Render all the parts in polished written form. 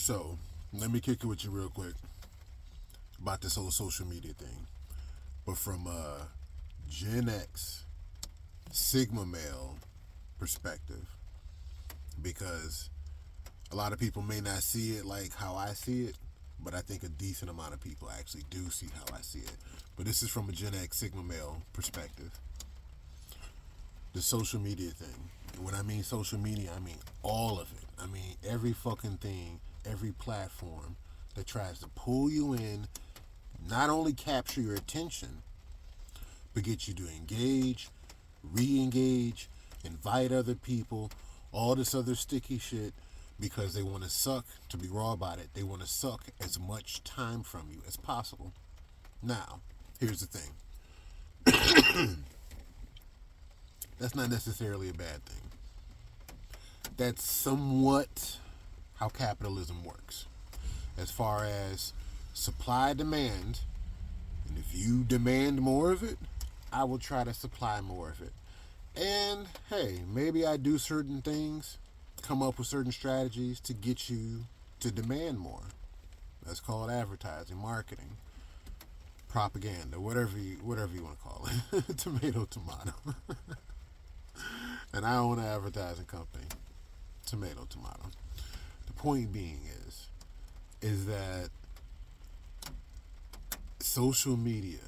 So, let me kick it with you real quick about this whole social media thing. But from a Gen X Sigma male perspective, because a lot of people may not see it like how I see it, but I think a decent amount of people actually do see how I see it. But this is from a Gen X Sigma male perspective. The social media thing. And when I mean social media, I mean all of it. I mean every fucking thing, every platform that tries to pull you in, not only capture your attention, but get you to engage, re-engage, invite other people, all this other sticky shit, because they want to suck, to be raw about it, they want to suck as much time from you as possible. Now, here's the thing. That's not necessarily a bad thing. That's somewhat how capitalism works. As far as supply demand, and if you demand more of it, I will try to supply more of it. And hey, maybe I do certain things, come up with certain strategies to get you to demand more. That's called advertising, marketing, propaganda, whatever you want to call it. Tomato. And I own an advertising company. Tomato. The point being is that social media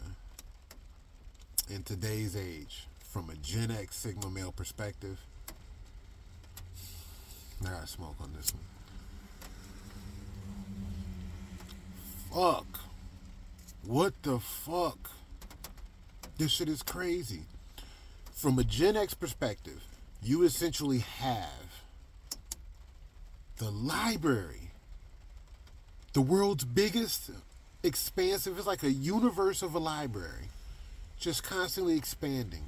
in today's age, from a Gen X Sigma male perspective, I gotta smoke on this one. Fuck. What the fuck? This shit is crazy. From a Gen X perspective, you essentially have the library, the world's biggest, expansive, it's like a universe of a library, just constantly expanding.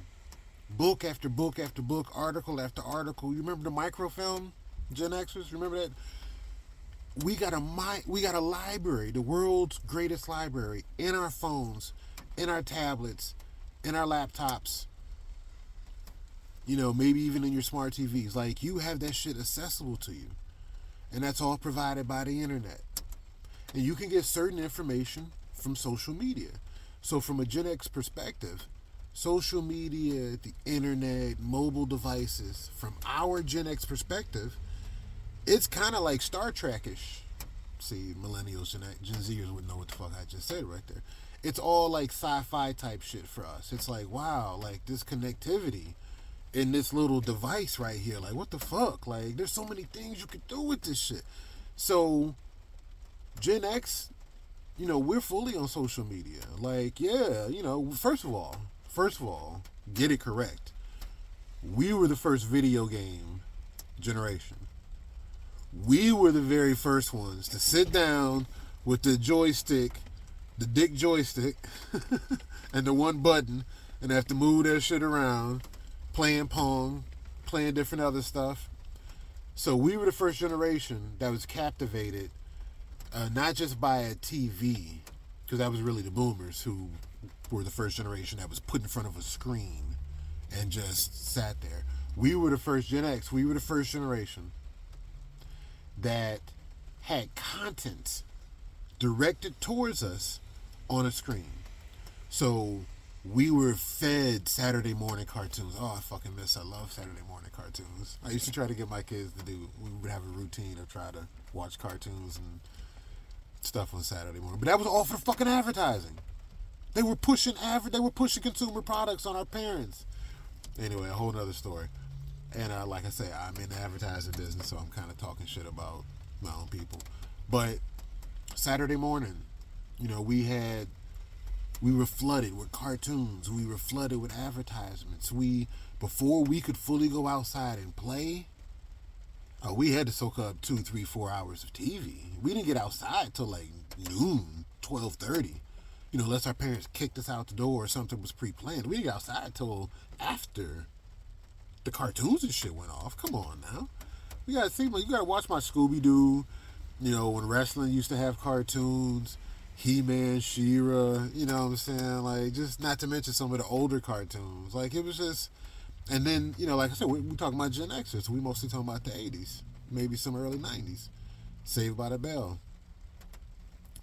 Book after book after book, article after article. You remember the microfilm, Gen Xers? Remember that? We got a library, the world's greatest library, in our phones, in our tablets, in our laptops. You know, maybe even in your smart TVs. Like, you have that shit accessible to you. And that's all provided by the internet. And you can get certain information from social media. So from a Gen X perspective, social media, the internet, mobile devices, from our Gen X perspective, it's kind of like Star Trek-ish. See, Millennials, Gen Zers would know what the fuck I just said right there. It's all like sci-fi type shit for us. It's like, wow, like this connectivity in this little device right here. Like, what the fuck? Like, there's so many things you could do with this shit. So, Gen X, you know, we're fully on social media. Like, yeah, you know, first of all, get it correct. We were the first video game generation. We were the very first ones to sit down with the joystick, the dick joystick, and the one button, and have to move that shit around, playing Pong, playing different other stuff. So we were the first generation that was captivated, not just by a TV, because that was really the boomers who were the first generation that was put in front of a screen and just sat there. We were the first Gen X. We were the first generation that had content directed towards us on a screen. So we were fed Saturday morning cartoons. Oh, I love Saturday morning cartoons. I used to try to get my kids to do, we would have a routine of try to watch cartoons and stuff on Saturday morning. But that was all for fucking advertising. They were pushing consumer products on our parents. Anyway, a whole nother story. And like I say, I'm in the advertising business, so I'm kind of talking shit about my own people. But Saturday morning, you know, we were flooded with cartoons. We were flooded with advertisements. Before we could fully go outside and play, we had to soak up 2, 3, 4 hours of TV. We didn't get outside till like noon, 12:30. You know, unless our parents kicked us out the door or something was pre-planned. We didn't get outside till after the cartoons and shit went off. Come on now. You gotta watch my Scooby-Doo. You know, when wrestling used to have cartoons, He-Man, She-Ra, you know what I'm saying? Like, just not to mention some of the older cartoons. Like, it was just, and then, you know, like I said, we talking about Gen Xers, so we mostly talking about the 80s, maybe some early 90s. Saved by the Bell.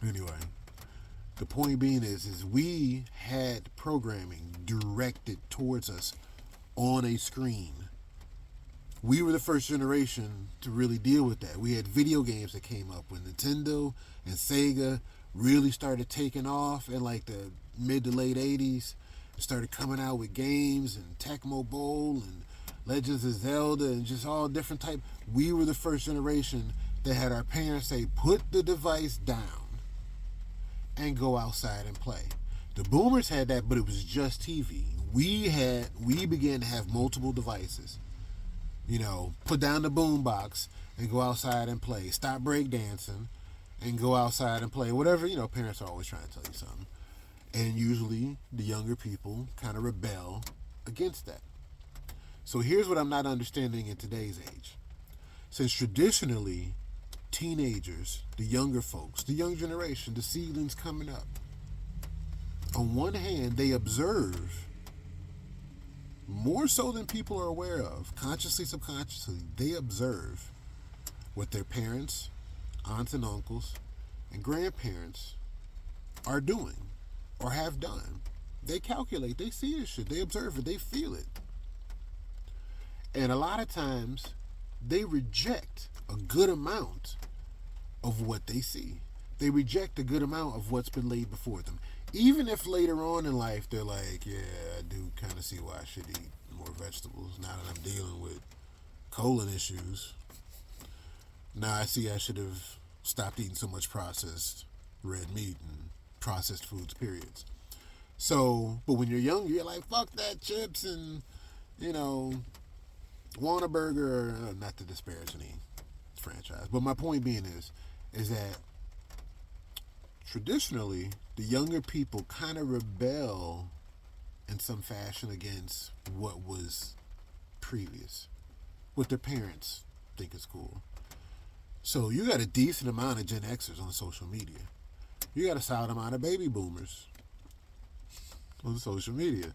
Anyway, the point being is we had programming directed towards us on a screen. We were the first generation to really deal with that. We had video games that came up when Nintendo and Sega really started taking off in like the mid to late 80s. It started coming out with games and Tecmo Bowl and Legends of Zelda and just all different type. We were the first generation that had our parents say, put the device down and go outside and play. The boomers had that, but it was just TV. We began to have multiple devices. You know, put down the boombox and go outside and play. Stop breakdancing and go outside and play. Whatever, you know, parents are always trying to tell you something. And usually the younger people kind of rebel against that. So here's what I'm not understanding in today's age. Since traditionally, teenagers, the younger folks, the young generation, the seedlings coming up, on one hand, they observe more so than people are aware of, consciously, subconsciously, they observe what their parents, aunts and uncles, and grandparents are doing or have done. They calculate, they see this shit, they observe it, they feel it. And a lot of times, they reject a good amount of what they see. They reject a good amount of what's been laid before them. Even if later on in life they're like, yeah, I do kind of see why I should eat more vegetables now that I'm dealing with colon issues. Now I see I should have stopped eating so much processed red meat and processed foods, periods. So, but when you're younger, you're like, fuck that, chips and, you know, want a burger, not to disparage any franchise. But my point being is that traditionally, the younger people kind of rebel in some fashion against what was previous, what their parents think is cool. So you got a decent amount of Gen Xers on social media. You got a solid amount of baby boomers on social media.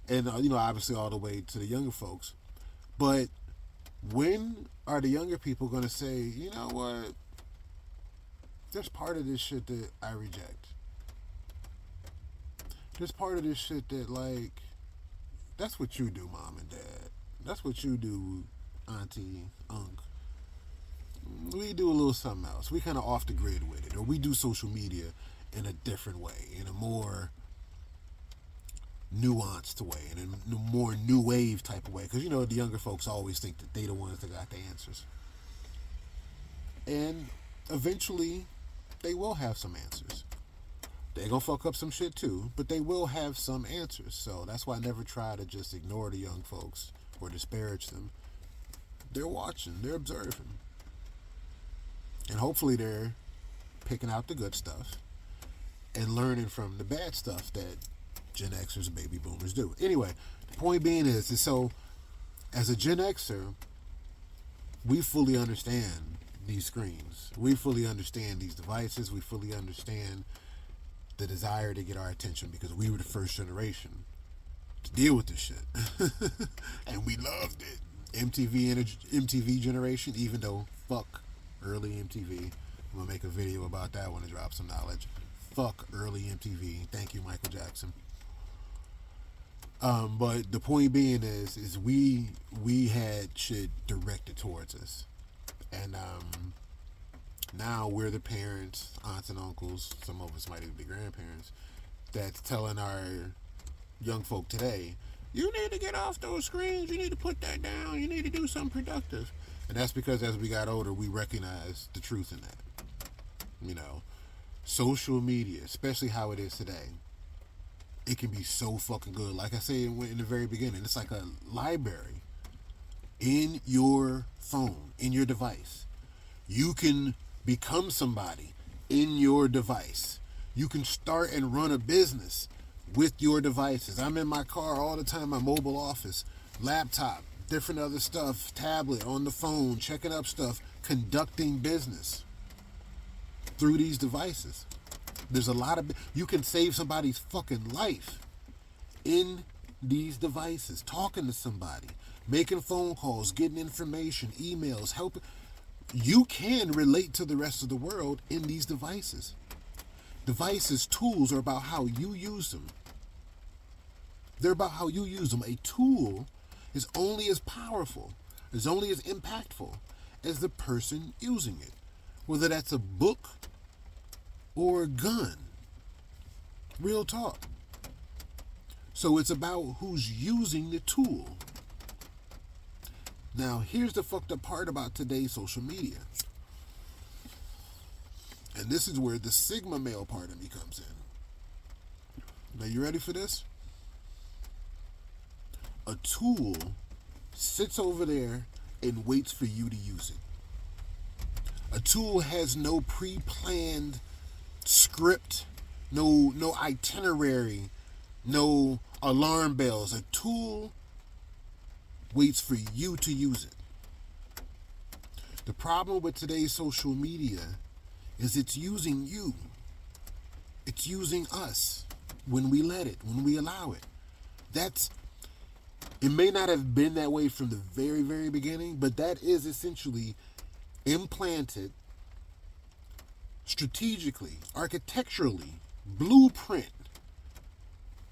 And, you know, obviously all the way to the younger folks. But when are the younger people going to say, you know what, there's part of this shit that I reject. There's part of this shit that, like, that's what you do, mom and dad. That's what you do, auntie, unc. We do a little something else. We kind of off the grid with it. Or we do social media in a different way, in a more nuanced way, in a more new wave type of way. Because, you know, the younger folks always think that they the ones that got the answers. And eventually, they will have some answers. They're going to fuck up some shit too, but they will have some answers. So that's why I never try to just ignore the young folks or disparage them. They're watching, they're observing. And hopefully they're picking out the good stuff and learning from the bad stuff that Gen Xers and baby boomers do. Anyway, the point being is so as a Gen Xer, we fully understand these screens. We fully understand these devices. We fully understand the desire to get our attention because we were the first generation to deal with this shit. And we loved it. MTV generation, even though fuck early MTV. I'm going to make a video about that one to drop some knowledge. Fuck early MTV. Thank you, Michael Jackson. But the point being is we had shit directed towards us. And now we're the parents, aunts and uncles, some of us might even be grandparents, that's telling our young folk today, you need to get off those screens, you need to put that down, you need to do something productive. And that's because as we got older, we recognized the truth in that. You know, social media, especially how it is today, it can be so fucking good. Like I said in the very beginning, it's like a library in your phone, in your device. You can become somebody in your device. You can start and run a business with your devices. I'm in my car all the time, my mobile office, laptop, different other stuff, tablet, on the phone, checking up stuff, conducting business through these devices. There's a lot of, you can save somebody's fucking life in these devices, talking to somebody, making phone calls, getting information, emails, helping. You can relate to the rest of the world in these devices. Devices, tools are about how you use them. They're about how you use them. A tool is only as powerful, is only as impactful as the person using it. Whether that's a book or a gun. Real talk. So it's about who's using the tool. Now, here's the fucked up part about today's social media. And this is where the Sigma male part of me comes in. Now, you ready for this? A tool sits over there and waits for you to use it. A tool has no pre-planned script, no itinerary, no alarm bells. A tool waits for you to use it. The problem with today's social media is it's using you. It's using us when we let it, when we allow it. It may not have been that way from the very, very beginning, but that is essentially implanted strategically, architecturally, blueprint.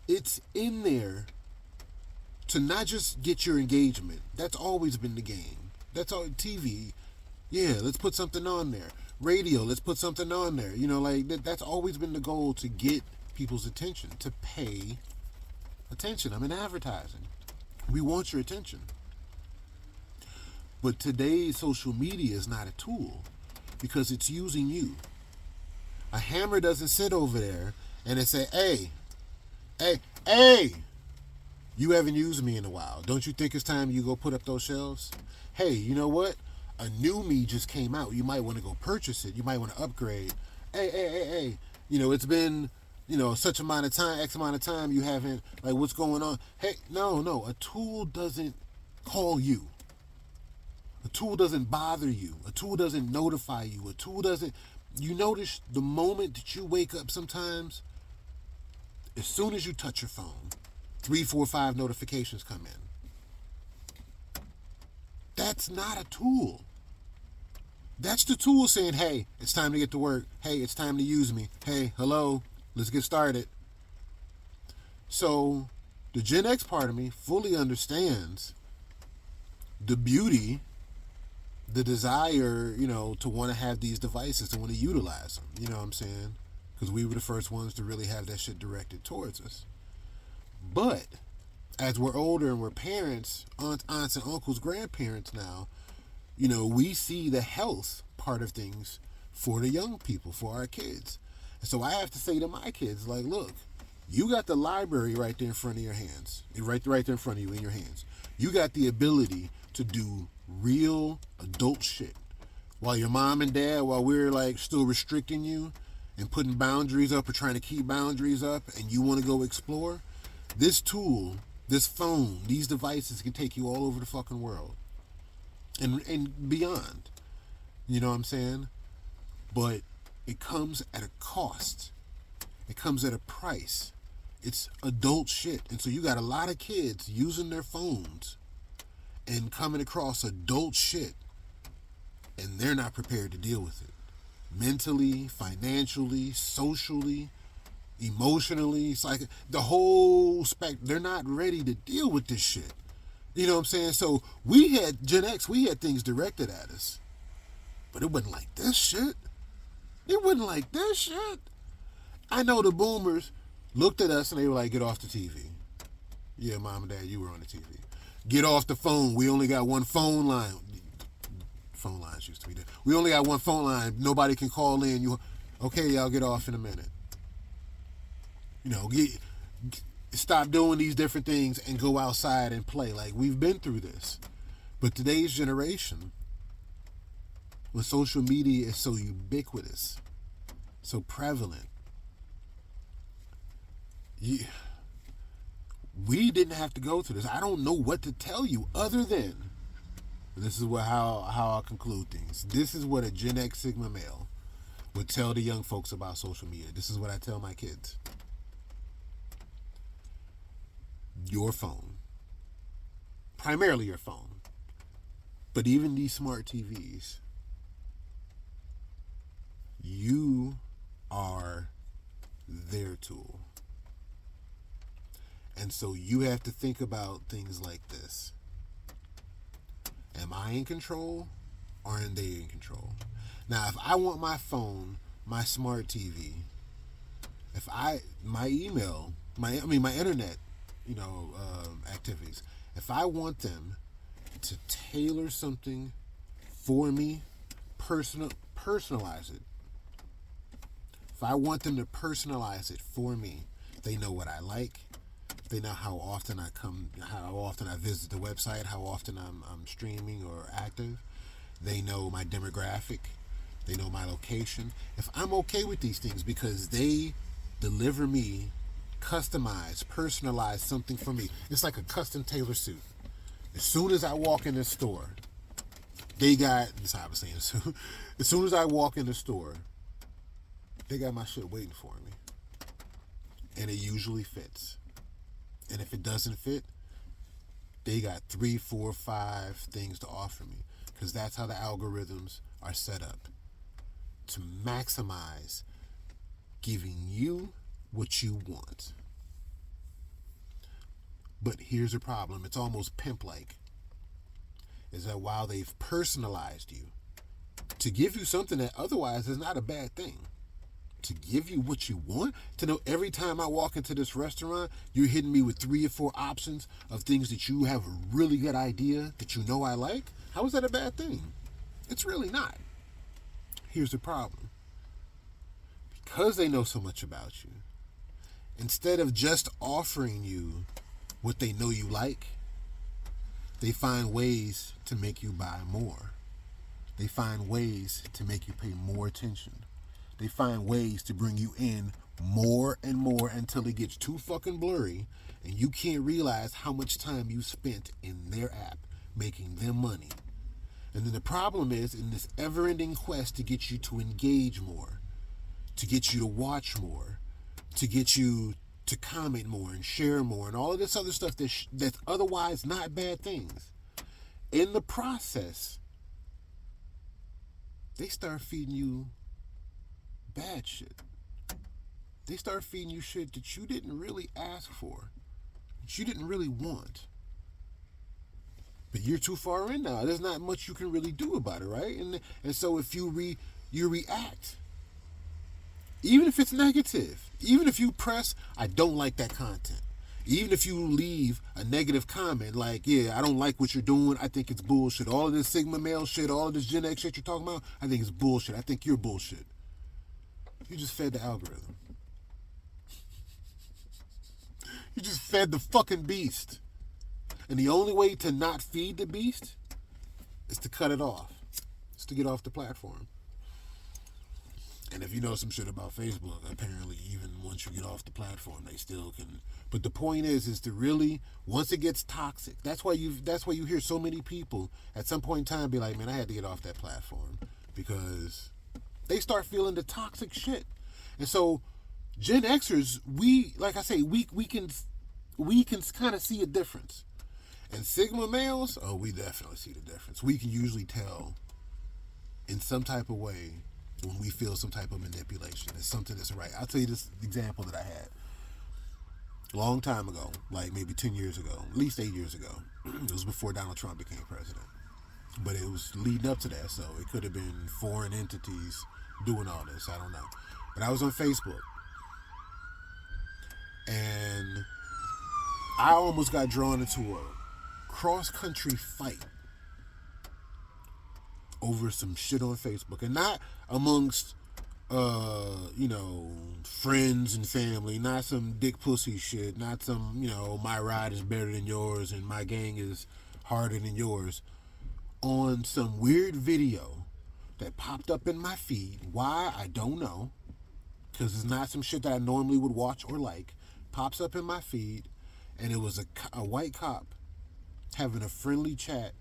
It's in there to not just get your engagement. That's always been the game. That's all. TV, yeah, let's put something on there. Radio, let's put something on there. That's always been the goal, to get people's attention, to pay attention. I'm in advertising. We want your attention. But today's social media is not a tool because it's using you. A hammer doesn't sit over there and it say, hey, you haven't used me in a while. Don't you think it's time you go put up those shelves? Hey, you know what? A new me just came out. You might want to go purchase it. You might want to upgrade. Hey. It's been, such amount of time, X amount of time you haven't, what's going on? Hey, no. A tool doesn't call you. A tool doesn't bother you. A tool doesn't notify you. A tool doesn't, you notice the moment that you wake up sometimes, as soon as you touch your phone, 3, 4, 5 notifications come in. That's not a tool. That's the tool saying, hey, it's time to get to work. Hey, it's time to use me. Hey, hello, let's get started. So the Gen X part of me fully understands the beauty, the desire, to want to have these devices, to want to utilize them. You know what I'm saying? Because we were the first ones to really have that shit directed towards us. But as we're older and we're parents, aunts and uncles, grandparents now, we see the health part of things for the young people, for our kids. And so I have to say to my kids, look, you got the library right there in front of your hands. Right there in front of you in your hands. You got the ability to do real adult shit. While your mom and dad, while we're still restricting you and putting boundaries up or trying to keep boundaries up, and you want to go explore, this tool, this phone, these devices can take you all over the fucking world. And beyond. You know what I'm saying? But it comes at a cost. It comes at a price. It's adult shit. And so you got a lot of kids using their phones and coming across adult shit, and they're not prepared to deal with it. Mentally, financially, socially, emotionally, the whole spectrum. They're not ready to deal with this shit. You know what I'm saying? So we had Gen X, we had things directed at us. But it wasn't like this shit. It wasn't like this shit. I know the boomers looked at us and they were like, get off the TV. Yeah, mom and dad, you were on the TV. Get off the phone. We only got one phone line. Phone lines used to be there. We only got one phone line. Nobody can call in. Okay, y'all get off in a minute. Stop doing these different things and go outside and play. We've been through this. But today's generation, when social media is so ubiquitous, so prevalent, we didn't have to go through this. I don't know what to tell you other than, this is how I'll conclude things. This is what a Gen X Sigma male would tell the young folks about social media. This is what I tell my kids. Your phone. Primarily your phone. But even these smart TVs, their tool. And so you have to think about things like this. Am I in control or are they in control? Now, if I want my phone, my smart TV, my email, my internet, activities, if I want them to tailor something for me, personalize it. If I want them to personalize it for me, they know what I like. They know how often I visit the website, how often I'm streaming or active. They know my demographic. They know my location. If I'm okay with these things because they deliver me customized, personalized something for me. It's like a custom tailor suit. As soon as I walk in the store, that's how I was saying this. As soon as I walk in the store, they got my shit waiting for me. And it usually fits. And if it doesn't fit, they got 3, 4, 5 things to offer me. Because that's how the algorithms are set up. To maximize giving you what you want. But here's the problem. It's almost pimp-like. Is that while they've personalized you to give you something that otherwise is not a bad thing, to give you what you want, to know every time I walk into this restaurant, you're hitting me with 3 or 4 options of things that you have a really good idea that you know I like, how is that a bad thing? It's really not. Here's the problem. Because they know so much about you, instead of just offering you what they know you like, they find ways to make you buy more. They find ways to make you pay more attention. They find ways to bring you in more and more until it gets too fucking blurry and you can't realize how much time you spent in their app making them money. And then the problem is, in this ever-ending quest to get you to engage more, to get you to watch more, to get you to comment more and share more and all of this other stuff that's otherwise not bad things. In the process, they start feeding you bad shit. They start feeding you shit that you didn't really ask for, that you didn't really want. But you're too far in now. There's not much you can really do about it, right? And so if you react, even if it's negative, even if you press, I don't like that content. Even if you leave a negative comment like, yeah, I don't like what you're doing. I think it's bullshit. All of this Sigma male shit, all of this Gen X shit you're talking about, I think it's bullshit. I think you're bullshit. You just fed the algorithm. You just fed the fucking beast. And the only way to not feed the beast is to cut it off. Is to get off the platform. And if you know some shit about Facebook, apparently even once you get off the platform, they still can. But the point is to really, once it gets toxic, that's why you hear so many people at some point in time be like, man, I had to get off that platform because they start feeling the toxic shit. And so Gen Xers, we can kind of see a difference. And Sigma males, we definitely see the difference. We can usually tell in some type of way when we feel some type of manipulation. It's something that's right. I'll tell you this example that I had a long time ago, like maybe 10 years ago, at least 8 years ago. It was before Donald Trump became president. But it was leading up to that, so it could have been foreign entities doing all this. I don't know. But I was on Facebook. And I almost got drawn into a cross-country fight over some shit on Facebook, and not amongst friends and family, not some dick pussy shit, not some, my ride is better than yours and my gang is harder than yours, on some weird video that popped up in my feed. Why? I don't know, because it's not some shit that I normally would watch or like. Pops up in my feed, and it was a white cop having a friendly chat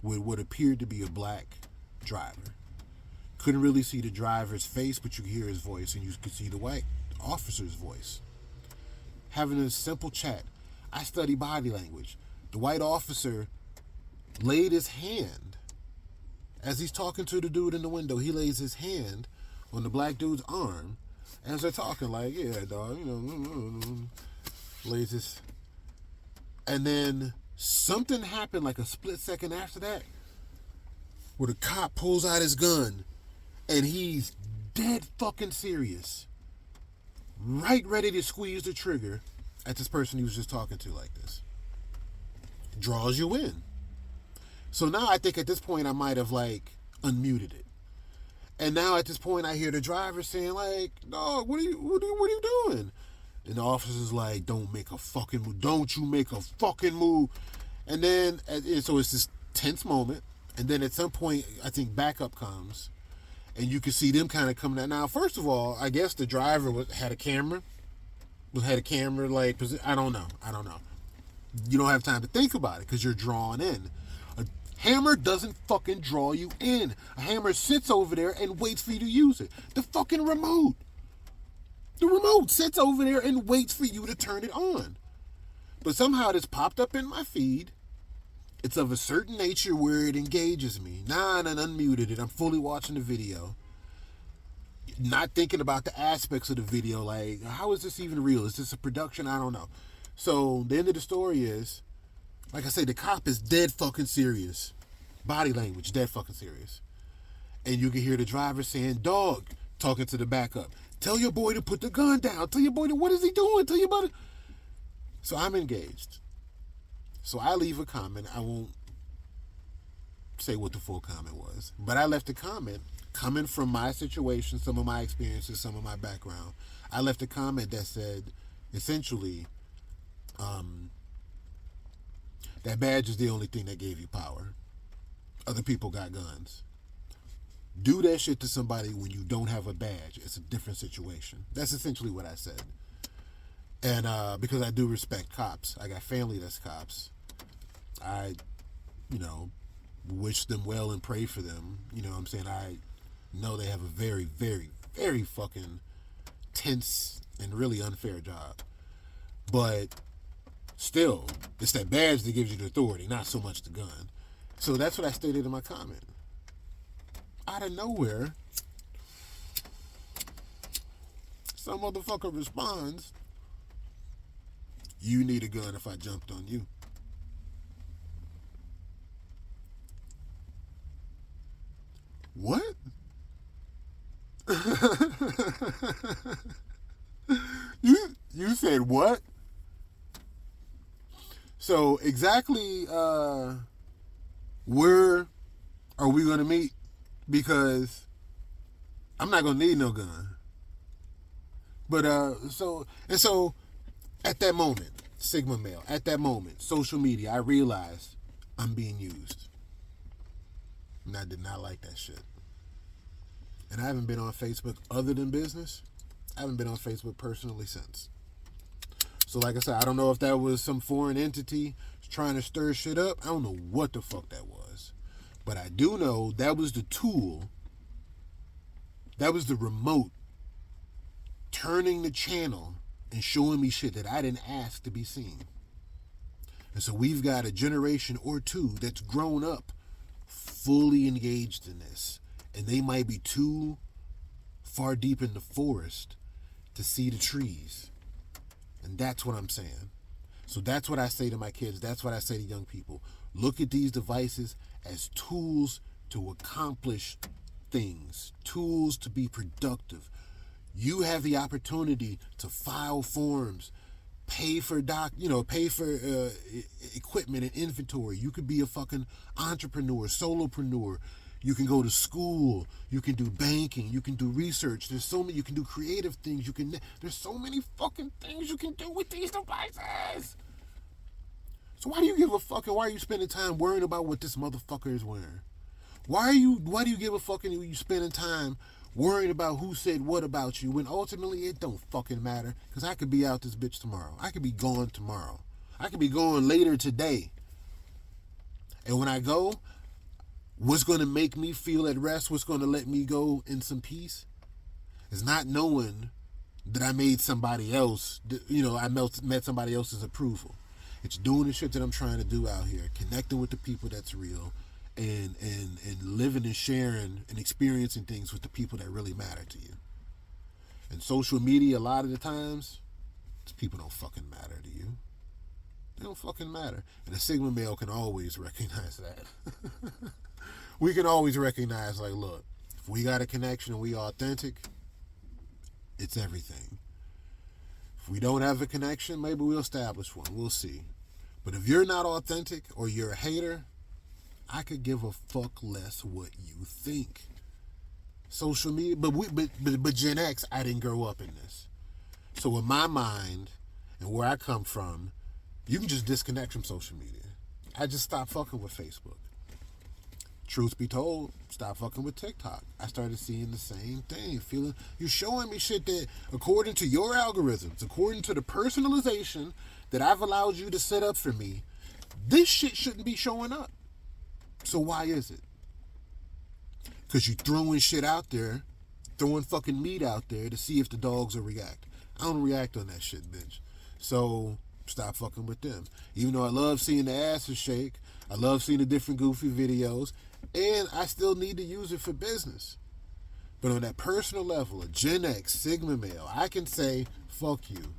with what appeared to be a black driver. Couldn't really see the driver's face, but you could hear his voice, and you could see the white officer's voice. Having a simple chat. I study body language. The white officer laid his hand, as he's talking to the dude in the window, he lays his hand on the black dude's arm, As they're talking, like, yeah, dog, latest. And then something happened like a split second after that where the cop pulls out his gun and he's dead fucking serious. Right ready to squeeze the trigger at this person he was just talking to like this. Draws you in. So now I think at this point I might have like unmuted it. And now at this point I hear the driver saying like, "Dog, what are you doing?" And the officer's like, "Don't make a fucking move. Don't you make a fucking move." And then, so it's this tense moment. And then at some point, I think backup comes. And you can see them kind of coming out. Now, first of all, I guess the driver had a camera. Like, I don't know. You don't have time to think about it because you're drawn in. A hammer doesn't fucking draw you in. A hammer sits over there and waits for you to use it. The fucking remote. The remote sits over there and waits for you to turn it on. But somehow this popped up in my feed. It's of a certain nature where it engages me. Nah, and unmuted it. I'm fully watching the video. Not thinking about the aspects of the video. Like, how is this even real? Is this a production? I don't know. So the end of the story is, like I say, the cop is dead fucking serious. Body language, dead fucking serious. And you can hear the driver saying, "Dog," talking to the backup. "Tell your boy to put the gun down. Tell your boy to, what is he doing? Tell your boy to..." So I'm engaged. So I leave a comment. I won't say what the full comment was, but I left a comment coming from my situation, some of my experiences, some of my background. I left a comment that said, essentially, that badge is the only thing that gave you power. Other people got guns. Do that shit to somebody when you don't have a badge. It's a different situation. That's essentially what I said. And because I do respect cops. I got family that's cops. I, wish them well and pray for them. You know what I'm saying? I know they have a very, very, very fucking tense and really unfair job. But still, it's that badge that gives you the authority, not so much the gun. So that's what I stated in my comment. Out of nowhere, some motherfucker responds, "You need a gun if I jumped on you." What? You said what? So exactly where are we gonna meet? Because I'm not gonna need no gun. But so at that moment, Sigma Male, at that moment, social media, I realized I'm being used. And I did not like that shit. And I haven't been on Facebook other than business. I haven't been on Facebook personally since. So like I said, I don't know if that was some foreign entity trying to stir shit up. I don't know what the fuck that was. But I do know that was the tool. That was the remote turning the channel and showing me shit that I didn't ask to be seen. And so we've got a generation or two that's grown up fully engaged in this. And they might be too far deep in the forest to see the trees. And that's what I'm saying. So that's what I say to my kids. That's what I say to young people. Look at these devices as tools to accomplish things, tools to be productive. You have the opportunity to file forms, pay for equipment and inventory. You could be a fucking entrepreneur, solopreneur. You can go to school. You can do banking. You can do research. There's so many. You can do creative things. There's so many fucking things you can do with these devices. So why do you give a fuck? And why are you spending time worrying about what this motherfucker is wearing? Why do you give a fuck and you spending time worrying about who said what about you when ultimately it don't fucking matter? Because I could be out this bitch tomorrow. I could be gone tomorrow. I could be going later today. And when I go, what's going to make me feel at rest, what's going to let me go in some peace, is not knowing that I made somebody else, I met somebody else's approval. It's doing the shit that I'm trying to do out here, connecting with the people that's real, and living and sharing and experiencing things with the people that really matter to you. And social media, a lot of the times, people don't fucking matter to you. They don't fucking matter. And a Sigma male can always recognize that. We can always recognize, like, look, if we got a connection and we authentic, it's everything. If we don't have a connection, maybe we'll establish one. We'll see. But if you're not authentic or you're a hater, I could give a fuck less what you think. Social media, but Gen X, I didn't grow up in this. So in my mind and where I come from, you can just disconnect from social media. I just stopped fucking with Facebook. Truth be told, stop fucking with TikTok. I started seeing the same thing, feeling you're showing me shit that, according to your algorithms, according to the personalization that I've allowed you to set up for me, this shit shouldn't be showing up. So why is it? Because you throwing shit out there, throwing fucking meat out there to see if the dogs will react. I don't react on that shit, bitch. So stop fucking with them. Even though I love seeing the asses shake, I love seeing the different goofy videos, and I still need to use it for business. But on that personal level, a Gen X Sigma male, I can say, fuck you.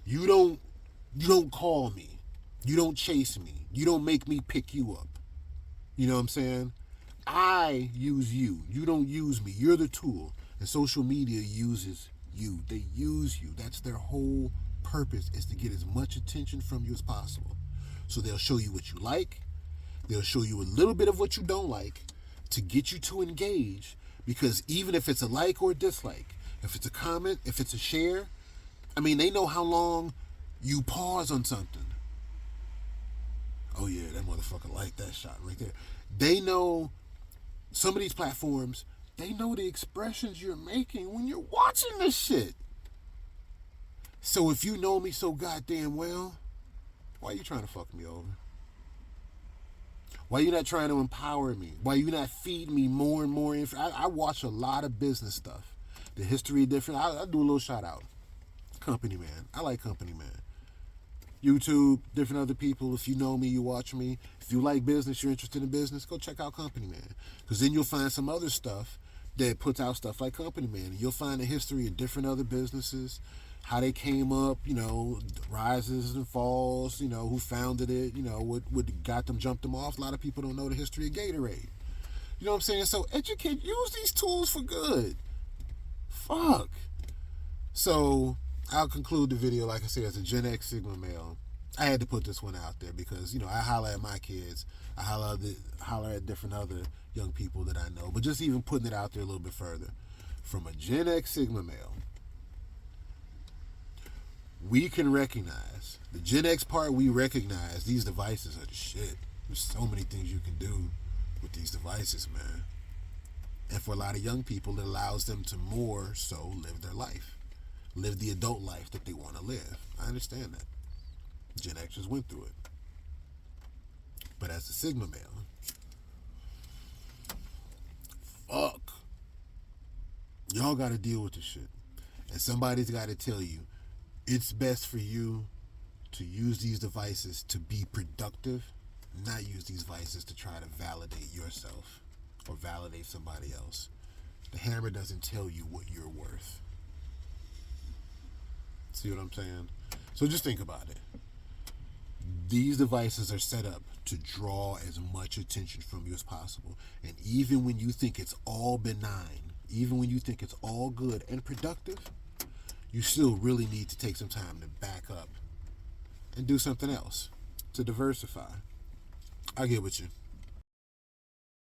You don't call me. You don't chase me. You don't make me pick you up. You know what I'm saying? I use you. You don't use me. You're the tool. And social media uses you. They use you. That's their whole purpose, is to get as much attention from you as possible. So they'll show you what you like. They'll show you a little bit of what you don't like to get you to engage, because even if it's a like or a dislike, if it's a comment, if it's a share, I mean, they know how long you pause on something. Oh yeah, that motherfucker liked that shot right there. They know, some of these platforms, they know the expressions you're making when you're watching this shit. So if you know me so goddamn well, why are you trying to fuck me over? Why are you not trying to empower me? Why are you not feeding me more and more info? I watch a lot of business stuff. The history of different, I do a little shout out. Company Man. I like Company Man. YouTube, different other people. If you know me, you watch me. If you like business, you're interested in business, go check out Company Man. Because then you'll find some other stuff that puts out stuff like Company Man. And you'll find the history of different other businesses, how they came up, you know, rises and falls, you know, who founded it, you know, what got them, jumped them off. A lot of people don't know the history of Gatorade. You know what I'm saying? So educate, use these tools for good. Fuck. So I'll conclude the video, like I said, as a Gen X Sigma male. I had to put this one out there because, you know, I holler at my kids. I holler at different other young people that I know. But just even putting it out there a little bit further. From a Gen X Sigma male, we can recognize, the Gen X part, we recognize these devices are the shit. There's so many things you can do with these devices, man. And for a lot of young people, it allows them to more so live their life. Live the adult life that they want to live. I understand that. Gen Xers went through it. But as a Sigma male, fuck. Y'all got to deal with this shit. And somebody's got to tell you, it's best for you to use these devices to be productive, not use these devices to try to validate yourself or validate somebody else. The hammer doesn't tell you what you're worth. See what I'm saying? So just think about it. These devices are set up to draw as much attention from you as possible. And even when you think it's all benign, even when you think it's all good and productive, you still really need to take some time to back up and do something else to diversify. I get with you.